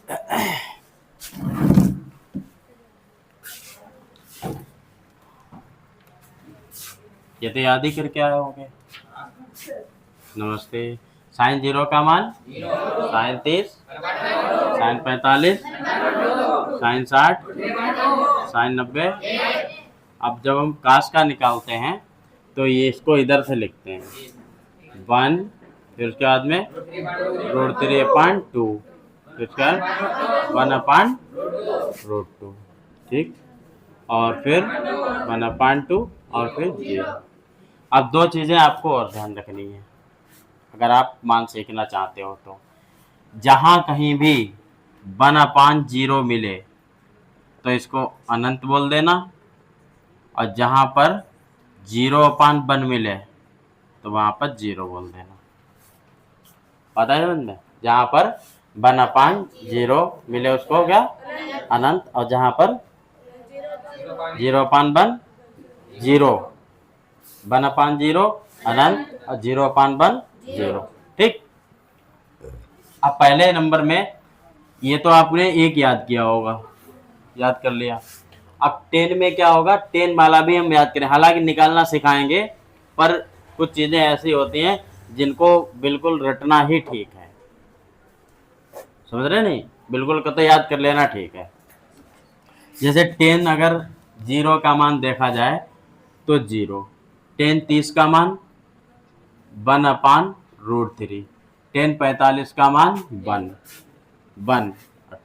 ये तो याद ही करके आए होंगे। नमस्ते। साइन 0 का मान साइन 30, साइन 45, साइन 60, साइन 90। अब जब हम काश का निकालते हैं तो ये इसको इधर से लिखते हैं 1, फिर उसके बाद में √3/2, फिर उसके बाद 1/√2, ठीक, और फिर 1/2 और फिर 0। अब दो चीज़ें आपको और ध्यान रखनी है अगर आप मान सीखना चाहते हो तो। जहाँ कहीं भी 1/0 मिले तो इसको अनंत बोल देना, और जहाँ पर 0/1 मिले तो वहाँ पर 0 बोल देना। पता है समझ में? जहाँ पर 1/0 मिले उसको क्या अनंत, और जहाँ पर 0/1 0, 1/0 अनंत और 0/1 0, ठीक। अब पहले नंबर में ये तो आपने एक याद किया होगा, याद कर लिया। अब 10 में क्या होगा, 10 वाला भी हम याद करें, हालांकि निकालना सिखाएंगे पर कुछ चीज़ें ऐसी होती हैं जिनको बिल्कुल रटना ही ठीक है, समझ रहे नहीं, बिल्कुल कतई याद कर लेना ठीक है। जैसे 10 अगर 0 का मान देखा जाए तो 0, 10 30 का मान 1/√3, 10 45 का मान 1,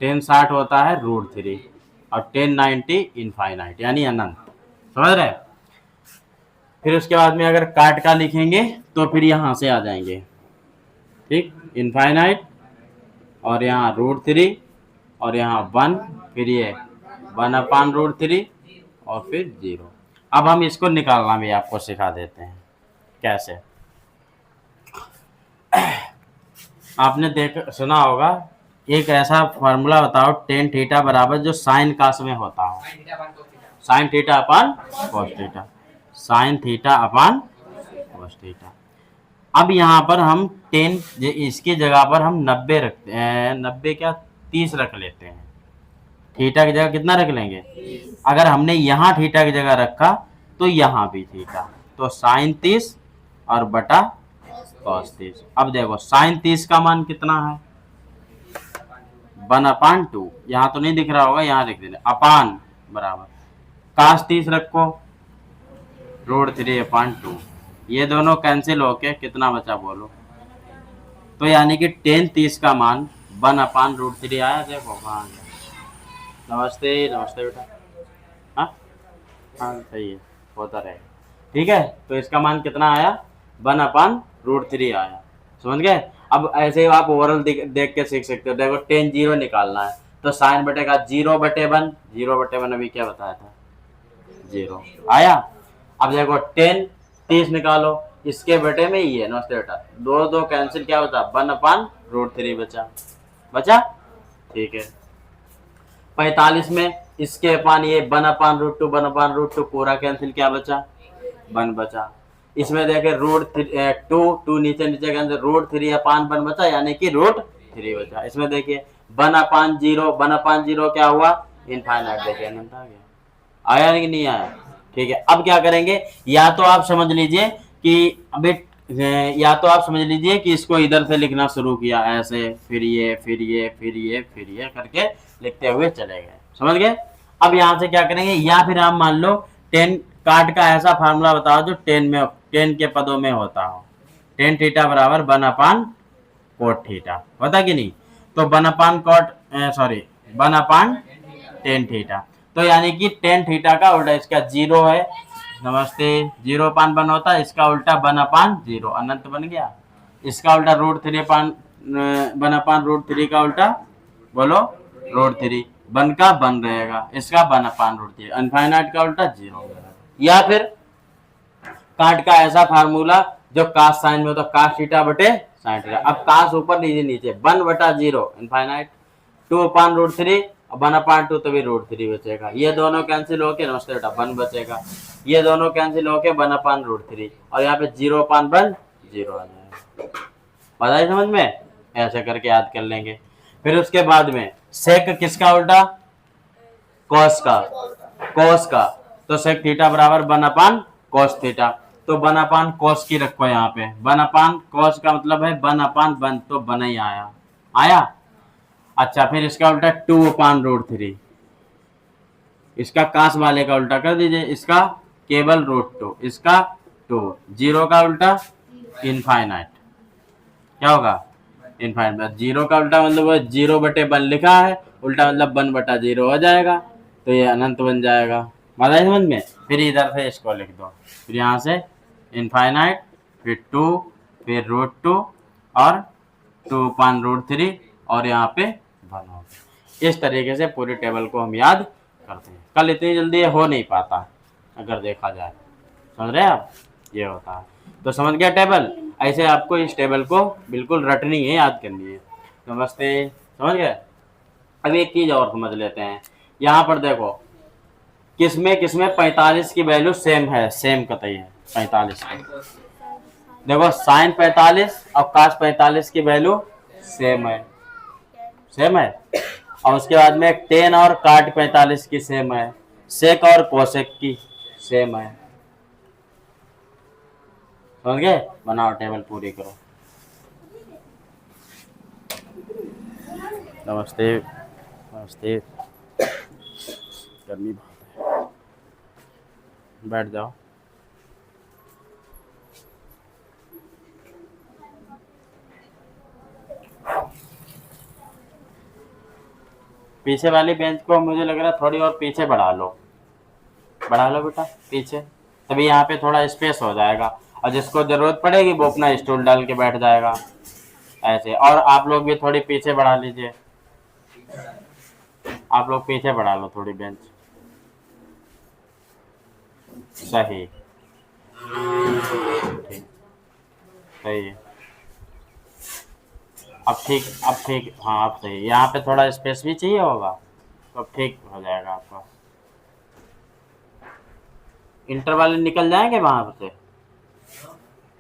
10 60 होता है √3, और 10 90 इनफाइनाइट यानी अनंत, समझ रहे। फिर उसके बाद में अगर काट का लिखेंगे तो फिर यहाँ से आ जाएंगे, ठीक, इनफाइनाइट, और यहाँ √3, और यहाँ 1, फिर ये 1/√3 और फिर 0। अब हम इसको निकालना भी आपको सिखा देते हैं कैसे। आपने सुना होगा एक ऐसा फार्मूला बताओ, टेन थीटा बराबर जो साइन कास में होता हो, sine theta upon cos theta, sine theta upon cos theta. अब यहाँ पर हम 10 इसकी जगह पर हम 90 रखते हैं, 90 क्या 30 रख लेते हैं। थीटा की जगह कितना रख लेंगे, अगर हमने यहाँ थीटा की जगह रखा तो यहाँ भी थीटा, तो साइन 30 और बटा कॉस 30। अब देखो साइन 30 का मान कितना है 1/2, यहाँ तो नहीं दिख रहा होगा, यहाँ लिख देना अपान बराबर काश 30 रखो √3/2, ये दोनों कैंसिल होके कितना बचा बोलो, तो यानी कि 10 30 का मान 1/√3 आया। देखो हाँ, नमस्ते नमस्ते बेटा, हाँ हाँ सही है, होता रहेगा, ठीक है। तो इसका मान कितना आया 1/√3 आया, समझ गए। अब ऐसे आप ओवरऑल देख के सीख सकते हो। देखो 10 0 निकालना है तो साइन बटेगा 0/1, 0/1 अभी क्या बताया था 0 आया। अब देखो 10 30 निकालो, इसके बटे में ही है, नमस्ते बेटा, दो दो कैंसिल, क्या बचा 1/√3 बचा, ठीक है। 45 में इसके अपान ये 1/√2, 1/√2 पूरा कैंसिल, क्या बचा 1 बचा। इसमें देखे √2 नीचे नीचे कैंसिल, √3/1 बचा यानी कि √3 बचा। इसमें देखिए 1/0 क्या हुआ इनफाइनाइट, देखिए अनंत आ गया, आया कि नहीं आया, ठीक है। अब क्या करेंगे, या तो आप समझ लीजिए कि अभी, या तो आप समझ लीजिए कि इसको इधर से लिखना शुरू किया ऐसे, फिर ये फिर ये फिर ये फिर ये करके लिखते हुए चले गए, समझ गए। अब यहाँ से क्या करेंगे, या फिर आप मान लो 10 काट का ऐसा फार्मूला बताओ जो 10 के पदों में होता हो, 10 थीटा बराबर 1/cot थीटा, होता कि नहीं, तो 1/10 थीटा, तो यानी कि 10 थीटा का उल्टा, इसका 0 है, नमस्ते, 0/1 होता है, इसका उल्टा 1/0 अनंत बन गया, इसका उल्टा √3 का उल्टा बोलो √3, 1 का 1 रहेगा, इसका 1/√3, इनफाइनाइट का उल्टा 0। या फिर काट का ऐसा फार्मूला जो कास साइन में होता, कास थीटा बटे साइन थीटा। अब कास ऊपर नीचे नीचे 1/0 इनफाइनाइट, 2/√3 और 1/2 तभी √3 बचेगा, ये दोनों कैंसिल होके नमस्ते बेटा 1 बचेगा, ये दोनों कैंसिल होके 1/√3, और यहाँ पे 0/1 0 आ जाएगा। पता है समझ में, ऐसे करके याद कर लेंगे। फिर उसके बाद में सेक किसका उल्टा? कॉस का। कॉस का। तो सेक थीटा बराबर 1 अपान कॉस थीटा। तो 1 अपान कॉस की रखो यहाँ पे। 1 अपान कॉस का मतलब है 1 अपान 1, तो 1 ही आया। आया। अच्छा, फिर इसका उल्टा 2/√3। इसका कास वाले का उल्टा कर दीजिए। इसका केवल √2, इसका 2। जीरो का उल्टा इनफाइनाइट। क्या होगा? इनफाइनाइट। जीरो का उल्टा मतलब 0/1 लिखा है, उल्टा मतलब 1/0 हो जाएगा, तो ये अनंत बन जाएगा। मजा है समझ में? फिर इधर से इसको लिख दो। फिर यहाँ से इनफाइनाइट, फिर 2, फिर √2 और 2/√3 और यहाँ पे 1 हो गया। इस तरीके से पूरी टेबल को हम याद करते हैं। कल इतनी जल्दी ये हो नहीं पाता अगर देखा जाए। समझ रहे हैं आप? ये होता है। तो समझ गया टेबल? ऐसे आपको इस टेबल को बिल्कुल रटनी है, याद करनी है। नमस्ते। समझ गए? अब एक चीज और समझ लेते हैं। यहाँ पर देखो, किसमें किसमें 45 की वैल्यू सेम है, सेम कतई है 45 की। देखो साइन 45 और कास 45 की वैल्यू सेम है। सेम है। और उसके बाद में टेन और काट 45 की सेम है। सेक और कोसेक की सेम है। समझ गए? बनाओ टेबल पूरी करो। नमस्ते। नमस्ते। गर्मी बहुत है। बैठ जाओ। पीछे वाली बेंच को मुझे लग रहा है थोड़ी और पीछे बढ़ा लो। बढ़ा लो बेटा पीछे, तभी यहाँ पे थोड़ा स्पेस हो जाएगा, और जिसको जरूरत पड़ेगी वो अपना स्टूल डाल के बैठ जाएगा ऐसे। और आप लोग भी थोड़ी पीछे बढ़ा लीजिए। आप लोग पीछे बढ़ा लो थोड़ी बेंच। सही। ठीक। सही है। अब ठीक, हाँ अब सही। यहाँ पे थोड़ा स्पेस भी चाहिए होगा, तो अब ठीक हो जाएगा आपका। इंटर वाले निकल जाएंगे वहां से।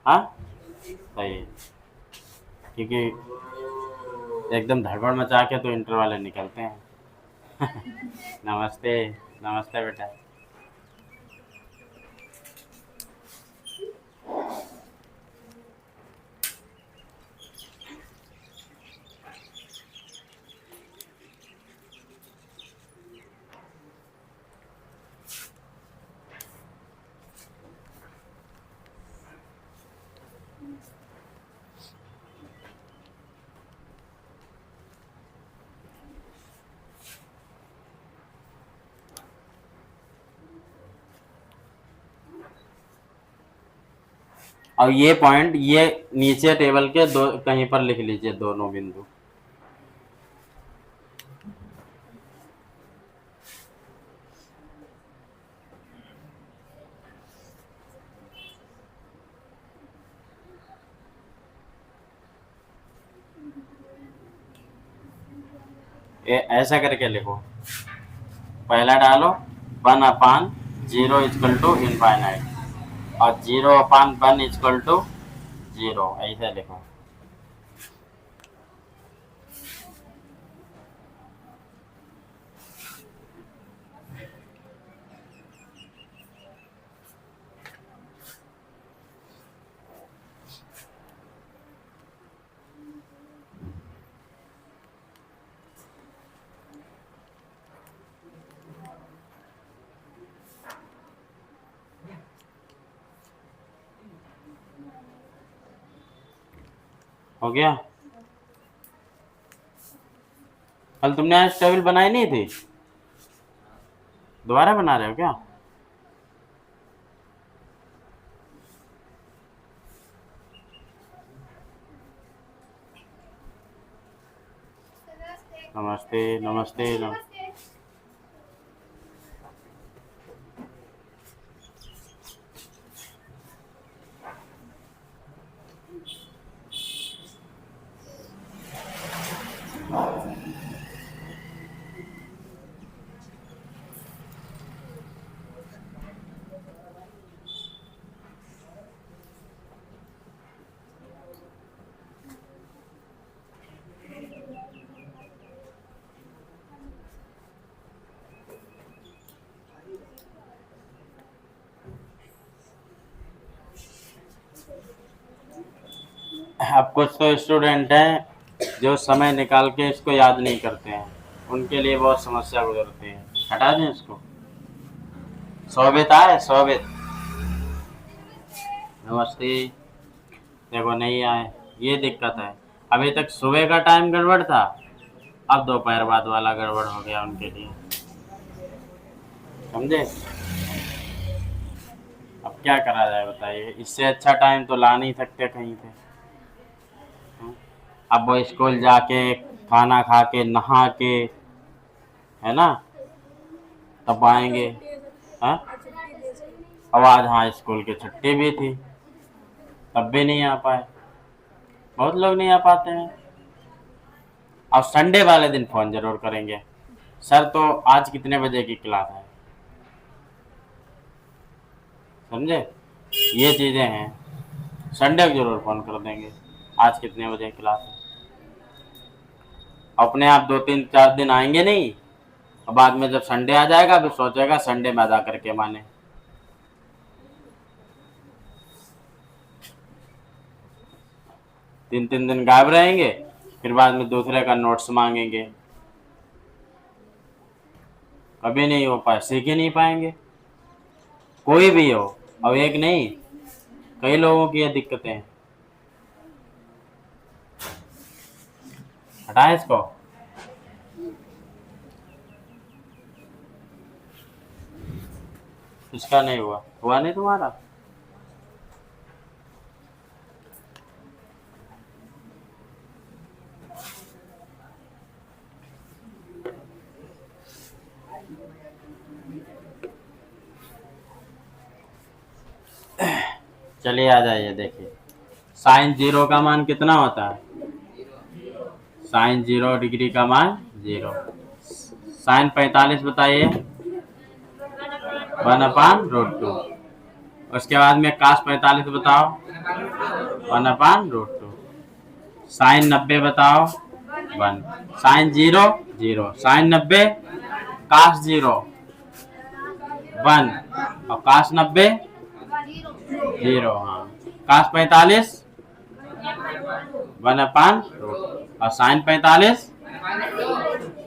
हाँ सही है। क्योंकि एकदम धड़बड़ मचा के तो इंटर वाले निकलते हैं। नमस्ते। नमस्ते बेटा। और ये पॉइंट ये नीचे टेबल के दो कहीं पर लिख लीजिए, दोनों बिंदु। ऐसा करके लिखो। पहला डालो 1/0 = और 0/1 = 0, ऐसे लिखो। हो गया? कल तुमने आज टेबल बनाई नहीं थी, दोबारा बना रहे हो क्या? नमस्ते। नमस्ते। अब कुछ तो स्टूडेंट हैं जो समय निकाल के इसको याद नहीं करते हैं, उनके लिए बहुत समस्या गुजरती है। हटा दें इसको। सोबित आए, सोबित नमस्ते। देखो नहीं आए, ये दिक्कत है। अभी तक सुबह का टाइम गड़बड़ था, अब दोपहर बाद वाला गड़बड़ हो गया उनके लिए, समझे। अब क्या करा जाए बताइए, इससे अच्छा टाइम तो ला नहीं सकते कहीं पे। अब वो स्कूल जाके खाना खा के नहा के, है ना, तब आएंगे। हाँ, अब आज हाँ स्कूल की छुट्टी भी थी, तब भी नहीं आ पाए। बहुत लोग नहीं आ पाते हैं। अब संडे वाले दिन फोन जरूर करेंगे, सर तो आज कितने बजे की क्लास है, समझे। ये चीजें हैं, संडे को जरूर फोन कर देंगे आज कितने बजे क्लास है। अपने आप 2-3-4 दिन आएंगे नहीं, और बाद में जब संडे आ जाएगा फिर सोचेगा संडे में अदा करके माने। तीन तीन दिन गायब रहेंगे, फिर बाद में दूसरे का नोट्स मांगेंगे, कभी नहीं हो पाए, सीख ही नहीं पाएंगे। कोई भी हो, अब एक नहीं कई लोगों की ये दिक्कतें हैं। हटाएं इसको। इसका नहीं हुआ, हुआ नहीं तुम्हारा। चलिए आ जाइए, देखिए साइन 0 का मान कितना होता है, साइन 0 डिग्री का मान 0। साइन 45 बताइए, 1/√2। उसके बाद में कास 45 बताओ, 1/√2। साइन 90 बताओ, 1। साइन 0 0, साइन 90, कास 0 1, और कास 90 0। हाँ, कास 45 1/√2, और साइन 45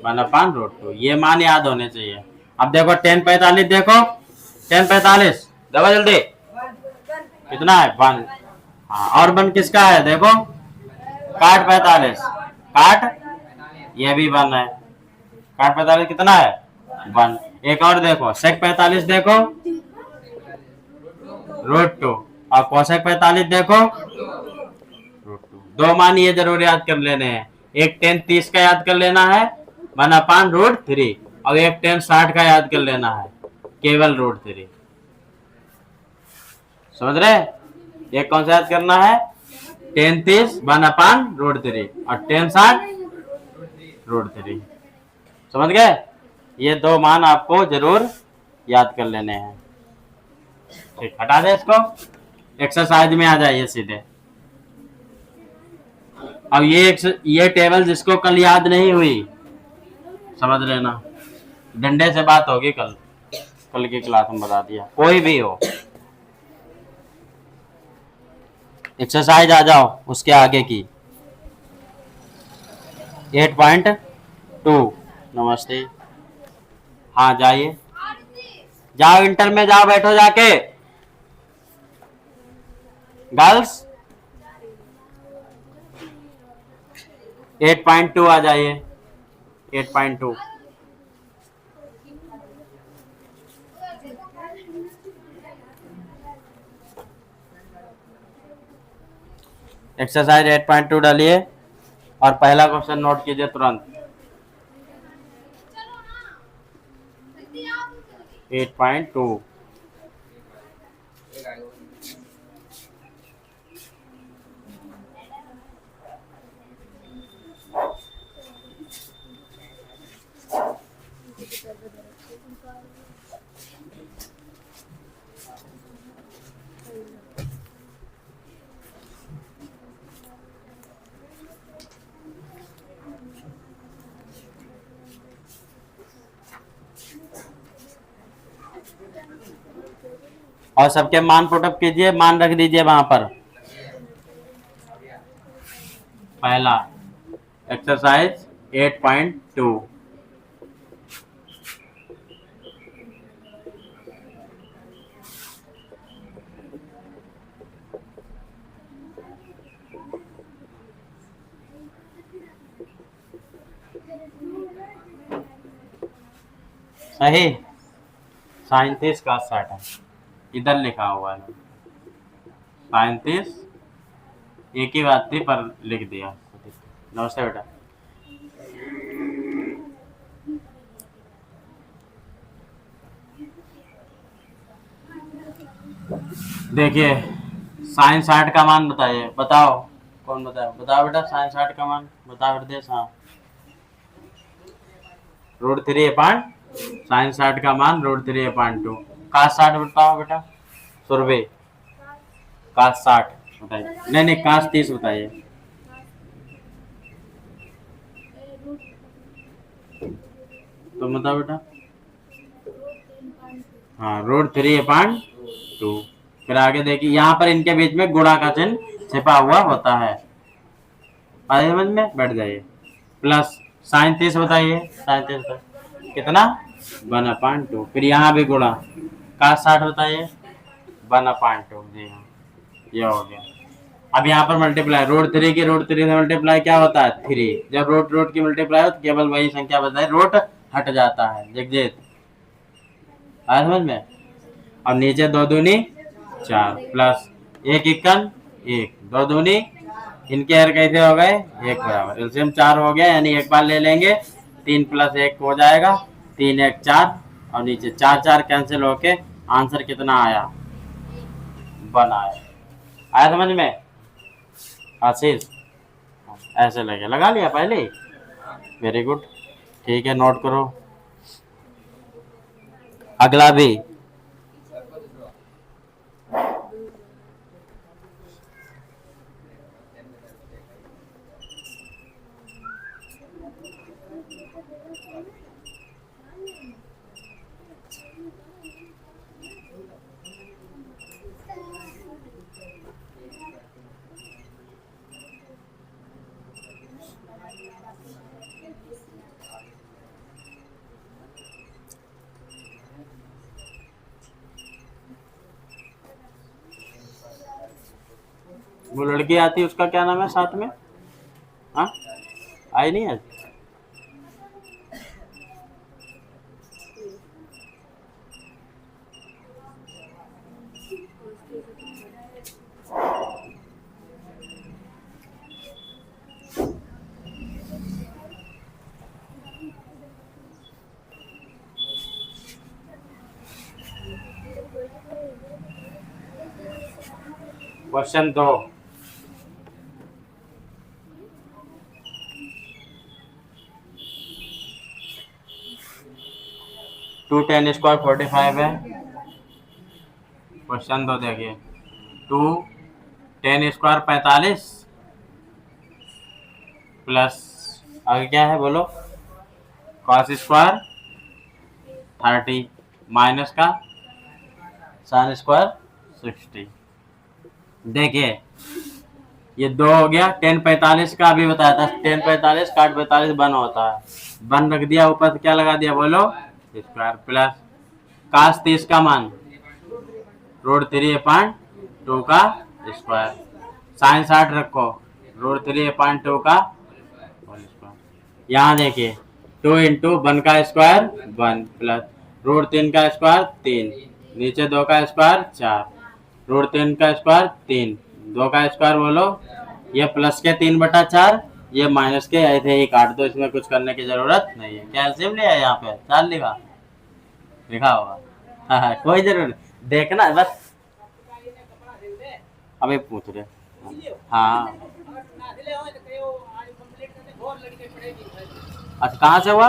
1/√2। ये मान याद होने चाहिए। अब देखो tan 45, देखो tan 45 देखो जल्दी कितना है, 1। हाँ, और 1 किसका है, देखो काट 45, काट ये भी 1 है, काट 45 कितना है, 1। एक और देखो sec 45, देखो √2, और cosec 45 देखो √2। दो मान ये जरूर याद कर लेने हैं, एक tan 30 का याद कर लेना है 1/√3, और एक tan 60 का याद कर लेना है केवल √3। समझ रहे, ये कौन सा याद करना है, tan 30 1/√3 और tan 60 √3। समझ गए, ये दो मान आपको जरूर याद कर लेने हैं। ठीक, हटा दे इसको, एक्सरसाइज में आ जाइए सीधे। अब ये टेबल जिसको कल याद नहीं हुई, समझ लेना, डंडे से बात होगी कल की क्लास में बता दिया, कोई भी हो। एक्सरसाइज आ जाओ उसके आगे की, 8.2। नमस्ते, हाँ जाइए, जाओ इंटर में जाओ, बैठो जाके गर्ल्स। 8.2 आ जाइए, 8.2। एक्सरसाइज 8.2 डालिए और पहला क्वेश्चन नोट कीजिए तुरंत। 8.2। और सबके मान पुटअप कीजिए, मान रख दीजिए वहां पर। पहला एक्सरसाइज 8.2। सही। 37 का 60 है, इधर लिखा हुआ है 37, एक ही बात थी पर लिख दिया। नमस्ते बेटा। देखिए साइन 60 का मान बताइए, बताओ कौन बताओ, बताओ बेटा साइन 60 का मान बताओ हृदय। हाँ √3 साइन 60 का मान √3/2। काश 60 बताओ बेटा, सुरभि काश 60 बताइए। नहीं नहीं काश 30 बताइए। तो बताओ बेटा। हाँ √3/2। फिर आगे देखिए यहाँ पर इनके बीच में गुणा का चिन्ह छिपा हुआ होता है, समझ में बैठ जाइए। प्लस साइन 30 बताइए, साइन 30 कितना 1/2। फिर यहाँ भी गुणा, काश 60 बताइए 1/2। जी हाँ ये हो गया। अब यहाँ पर मल्टीप्लाई, √3 की √3 से मल्टीप्लाई क्या होता है 3। जब रूट रूट की मल्टीप्लाई हो तो केवल वही संख्या बताए, रूट हट जाता है। जगजीत आया समझ में। और नीचे 2 दूनी 4 प्लस 1 इक्कन 1, 2 दूनी इनके हर कैसे हो गए 1 बराबर। एलसीएम 4 हो गया, यानी एक बार ले लेंगे 3 + 1 हो जाएगा 3 1 4 और नीचे 4 4 कैंसिल होके आंसर कितना आया 1 आया। आया समझ में आशीष। ऐसे लगे लगा लिया पहले ही, वेरी गुड। ठीक है नोट करो। अगला भी वो लड़की आती है उसका क्या नाम है साथ में, हाँ आई नहीं आज। क्वेश्चन 2, 2 10 स्क्वायर 45 है। क्वेश्चन 2 देखिए 2 10 स्क्वायर 45 प्लस आगे क्या है बोलो कॉस स्क्वायर 30 माइनस का साइन स्क्वायर 60। देखिए ये 2 हो गया, 10 45 का अभी बताया था, 10 45 काट 45 1 होता है, 1 रख दिया ऊपर से क्या लगा दिया बोलो स्क्वायर प्लस काश 30 का मान √3/2 का स्क्वायर, साइन 60 रखो √3/2 का स्क्वायर। यहाँ देखिए 2 × 1 का स्क्वायर 1 प्लस √3 का स्क्वायर 3, नीचे 2 का स्क्वायर 4, √3 का स्क्वायर 3, 2 का स्क्वायर बोलो ये प्लस के 3/4, ये माइनस के ऐसे ही काट दो, इसमें कुछ करने की जरूरत नहीं है। कैल्शियम लिया यहाँ पे 4 लिखा लिखा होगा। हाँ कोई जरूरत नहीं, देखना बस अभी पूछ रहे। हाँ अच्छा कहाँ से हुआ,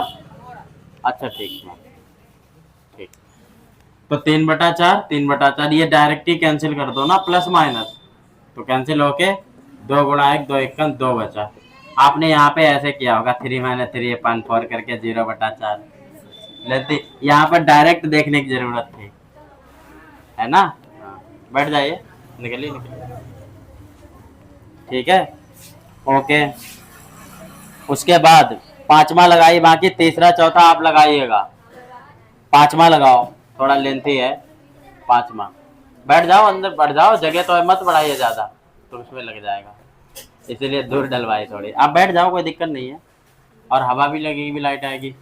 अच्छा ठीक है ठीक। तो 3/4 3/4 ये डायरेक्ट ही कैंसिल कर दो ना प्लस माइनस, तो कैंसिल होके 2 × 1 2 1 2 बचा। आपने यहाँ पे ऐसे किया होगा 3 - 3/4 करके 0/4 लेते, यहाँ पर डायरेक्ट देखने की जरूरत थी है ना। बैठ जाइए निकलिए निकलिए ठीक है। ओके, उसके बाद पांचवा लगाइए, बाकी तीसरा चौथा आप लगाइएगा। पांचवा लगाओ, थोड़ा लेंथी है। पांचवा, बैठ जाओ, अंदर बैठ जाओ, जगह तो है, मत बढ़ाइए ज़्यादा, तो उसमें लग जाएगा, इसीलिए दूर डलवाई थोड़ी। आप बैठ जाओ, कोई दिक्कत नहीं है, और हवा भी लगेगी, भी लाइट आएगी।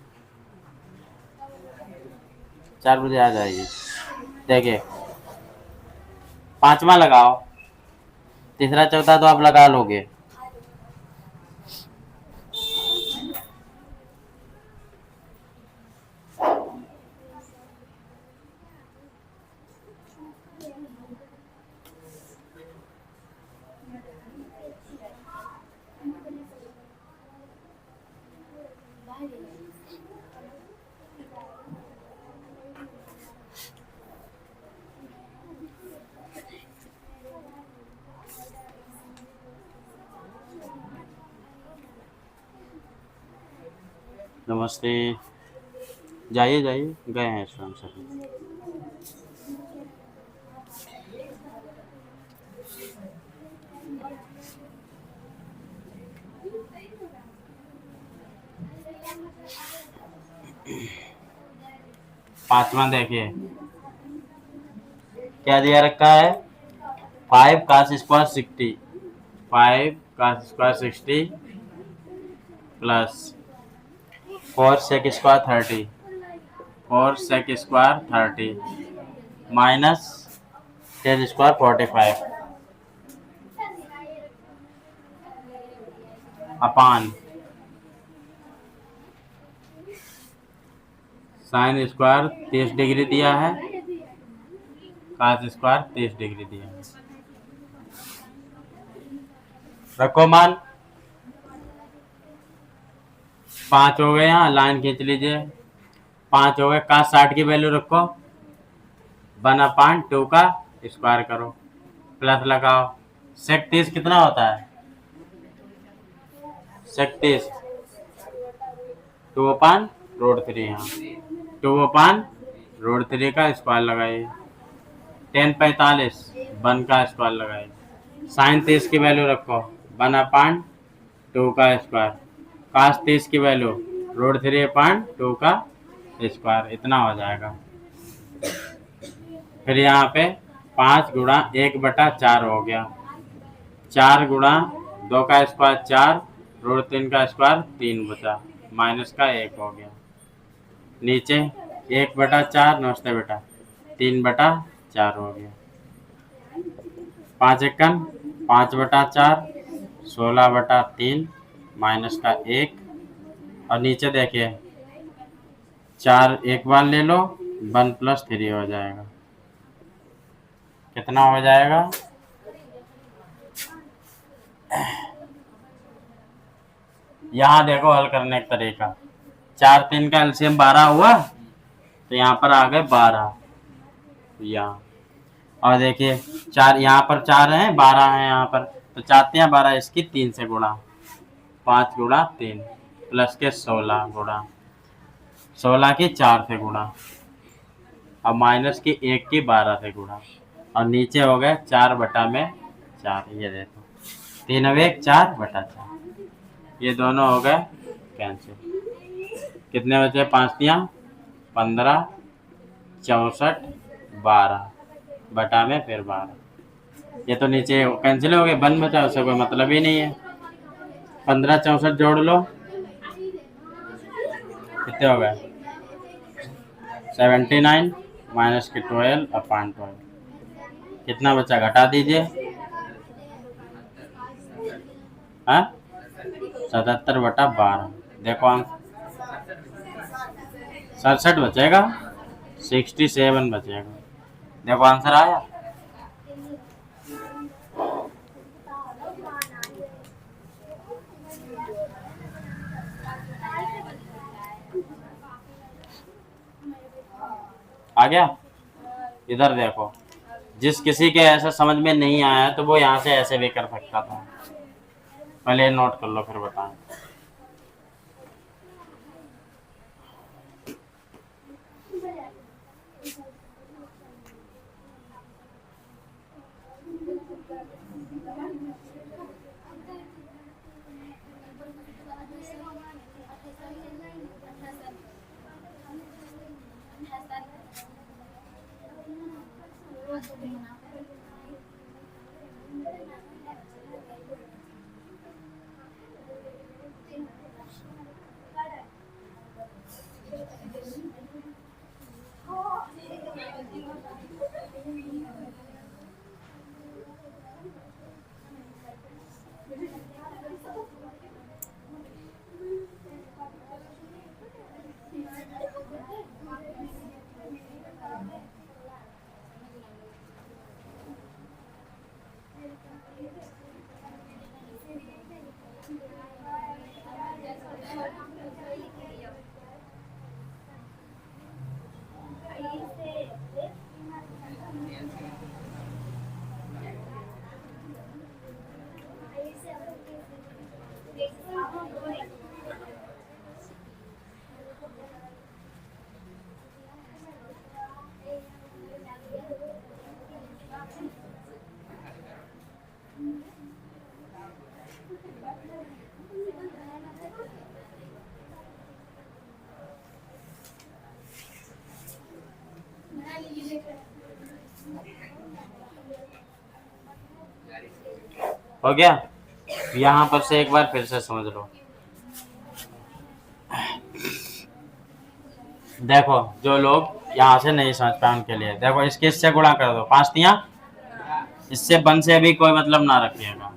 4 बजे आ जाएगी। देखिए, पांचवा लगाओ, तीसरा चौथा तो आप लगा लोगे। नमस्ते, जाइए जाइए, गए हैं स्वयं सर। पांचवा देखिए, क्या दिया रखा है, 5 cos² 60, 5 cos² 60 plus 4sec² 30, 4sec² 30 minus 10² 45 अपान sin² 30 डिग्री दिया है, cos² 30 डिग्री दिया है। रखो मान, 5 हो गए, यहाँ लाइन खींच लीजिए, 5 हो गए। cos60 की वैल्यू रखो, 1/2 का स्क्वायर करो, प्लस लगाओ। sec30 कितना होता है, sec30 2/√3, यहाँ 2/√3 का स्क्वायर लगाइए। 10 45 1 का स्क्वायर लगाइए। sin30 की वैल्यू रखो, 1/2 का स्क्वायर, cos30 की वैल्यू √3/2 का स्क्वायर, इतना हो जाएगा। फिर यहाँ पे 5 गुणा 1/4 हो गया, 4 गुणा 2 का स्क्वायर 4, √3 का स्क्वायर 3 बचा, माइनस का 1 हो गया। नीचे 1/4, नमस्ते बेटा, 3/4 हो गया। 5 एकम 5/4, 16/3 माइनस का 1, और नीचे देखिए 4 एक बार ले लो, 1+3 हो जाएगा। कितना हो जाएगा, यहाँ देखो हल करने का तरीका, 4 3 का एलसीएम 12 हुआ, तो यहाँ पर आ गए 12 यहाँ, और देखिए 4 यहाँ पर 4 हैं, 12 हैं यहाँ पर, तो 4 12, इसकी 3 से गुणा, 5 गुणा 3 प्लस के 16 गुणा, 16 की 4 से गुणा, और माइनस की 1 की 12 से गुणा, और नीचे हो गए 4/4, ये देखो 3 अब 1 4/4, ये दोनों हो गए कैंसिल। कितने बचे, 5 15, 64 12 बटा में फिर 12, ये तो नीचे कैंसिल हो गए, 1 बचा, उससे कोई मतलब ही नहीं है। 15 64 जोड़ लो, कितने हो गए, 79 माइनस के 12/12, कितना बचा घटा दीजिए, हाँ 77/12, देखो आंसर 67 बचेगा, 67 बचेगा, देखो आंसर आया। आ गया, इधर देखो, जिस किसी के ऐसा समझ में नहीं आया तो वो यहाँ से ऐसे भी कर सकता था, पहले नोट कर लो फिर बताएं। हो गया। यहाँ पर से एक बार फिर से समझ लो। देखो जो लोग यहाँ से नहीं समझ पाए उनके लिए देखो, इसके इससे गुणा कर दो, 5 तियां, इससे 1 से अभी कोई मतलब ना रखिएगा।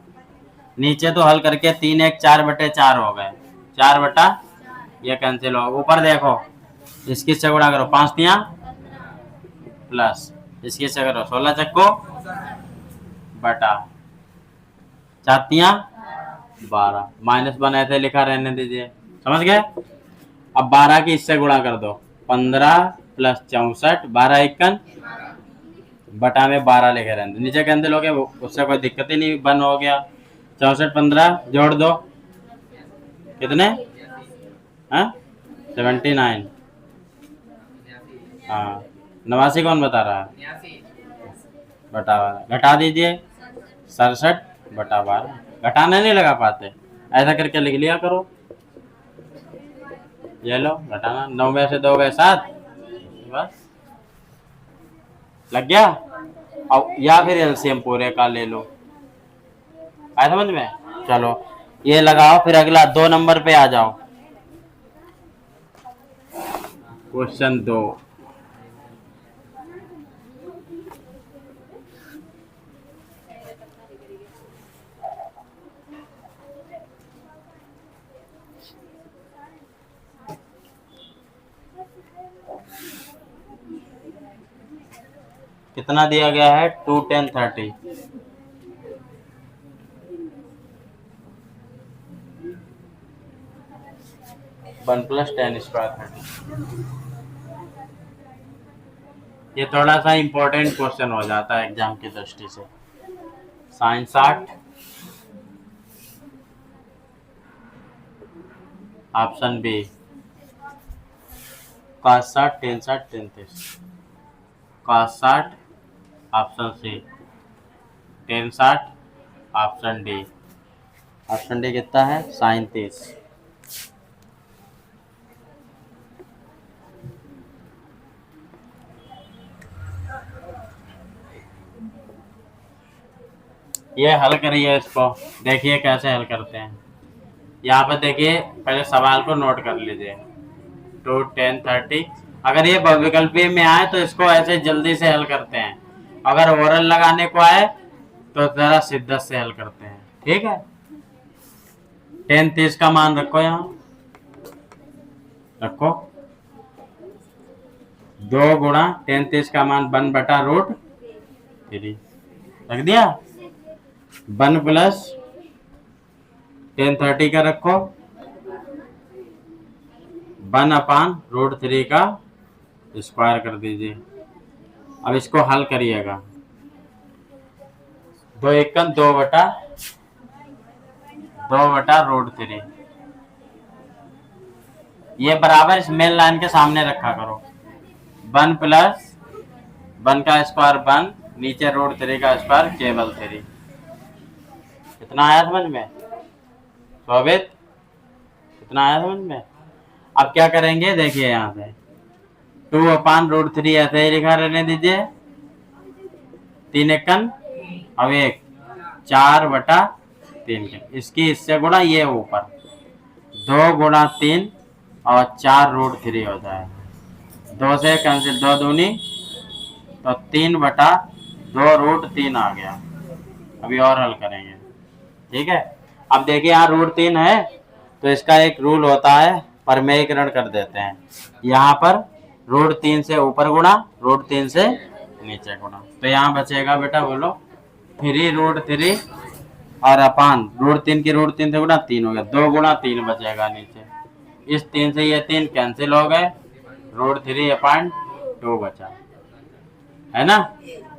नीचे तो हल करके 3 1 4/4 हो गए, 4 बटा ये कैंसिल हो। ऊपर देखो इसकी से गुणा करो, 5 तियां प्लस इसकी से करो 16 चक्को बटा 4 तियां 12, -1 ऐसे लिखा रहने दीजिए, समझ गए। अब 12 की इससे गुणा कर दो, 15 प्लस 64, 12 एकन बटा में 12 लिखे रहने दो, नीचे कैंसिल हो गया, उससे कोई दिक्कत ही नहीं, 1 हो गया। 64 15 जोड़ दो, कितने 79। हाँ 89 कौन बता रहा है, बटा 12 घटा दीजिए, 67 बटा 12। घटाने नहीं लगा पाते, ऐसा करके लिख लिया करो। ये लो घटाना, 9 में से 2 गए 7, बस लग गया। अब या फिर एलसीएम पूरे का ले लो, आया समझ में। चलो ये लगाओ, फिर अगला 2 नंबर पे आ जाओ। क्वेश्चन 2, कितना दिया गया है, 2 10 30। One plus 10 square 30। ये थोड़ा सा इम्पोर्टेंट क्वेश्चन हो जाता है एग्जाम की दृष्टि से। Sine 60, option B cos 60 tan 60 33, cos 60 option C, tan 60 option D. Option D कितना है, साइन 30। ये हल करिए, इसको देखिए कैसे हल करते हैं। यहाँ पर देखिए, पहले सवाल को नोट कर लीजिए, 2 10 30। अगर ये विकल्पीय में आए तो इसको ऐसे जल्दी से हल करते हैं, अगर ओरल लगाने को आए तो जरा शिद्दत से हल करते हैं, ठीक है। 10 30 का मान रखो, यहाँ रखो, 2 गुणा 10 30 का मान 1/√3 रख दिया। 1 प्लस 10 30 का रखो, 1/√3 का स्क्वायर कर दीजिए। अब इसको हल करिएगा, 2 एकन 2/√3, ये बराबर इस मेन लाइन के सामने रखा करो। 1 प्लस 1 का स्क्वायर 1, नीचे √3 का स्क्वायर केवल 3। कितना आया समझ में, शोभित, कितना आया समझ में। अब क्या करेंगे, देखिए यहाँ से 2/√3 ऐसे ही लिखा रहने दीजिए, 3 एकन, अब 1 4/3 के, इसकी इससे गुणा, ये ऊपर 2 गुणा 3 और 4√3 हो जाए, 2 से कैंसिल, 2 दूनी तो 3/2√3 आ गया। अभी और हल करेंगे, ठीक है। अब देखिए यहाँ √3 है तो इसका एक रूल होता है, परमेयीकरण कर देते हैं। यहाँ पर √3 से ऊपर गुणा, √3 से नीचे गुणा, तो यहाँ बचेगा बेटा, बोलो 3√3 और अपान √3 की √3 से गुणा 3 हो गया, 2 गुणा 3 बचेगा नीचे। इस 3 से ये 3 कैंसिल हो गए, √3/2 बचा, है ना।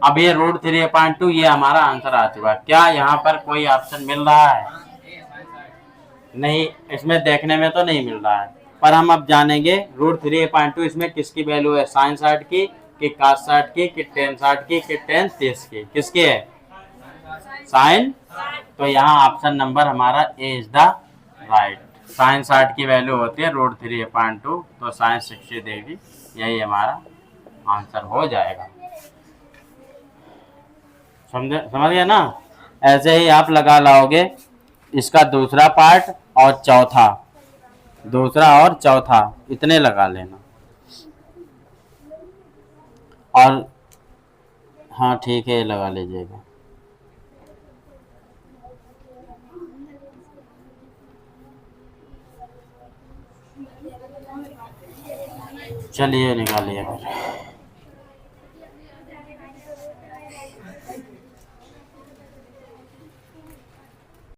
अब ये √3/2 ये हमारा आंसर आ चुका। क्या यहाँ पर कोई ऑप्शन मिल रहा है, नहीं, इसमें देखने में तो नहीं मिल रहा है, पर हम अब जानेंगे √3/2 इसमें किसकी वैल्यू है, साइन 60 की, कि cos 60 की, कि tan 60 की, कि tan 30 की, किसकी है, साइन। तो यहाँ ऑप्शन नंबर हमारा ए इज द राइट। साइन 60 की वैल्यू होती है √3/2, तो साइन 60 देगी, यही हमारा आंसर हो जाएगा। समझ गया ना। ऐसे ही आप लगा लाओगे इसका दूसरा पार्ट और चौथा, दूसरा और चौथा इतने लगा लेना। और हाँ ठीक है, लगा लीजिएगा। चलिए निकालिए फिर।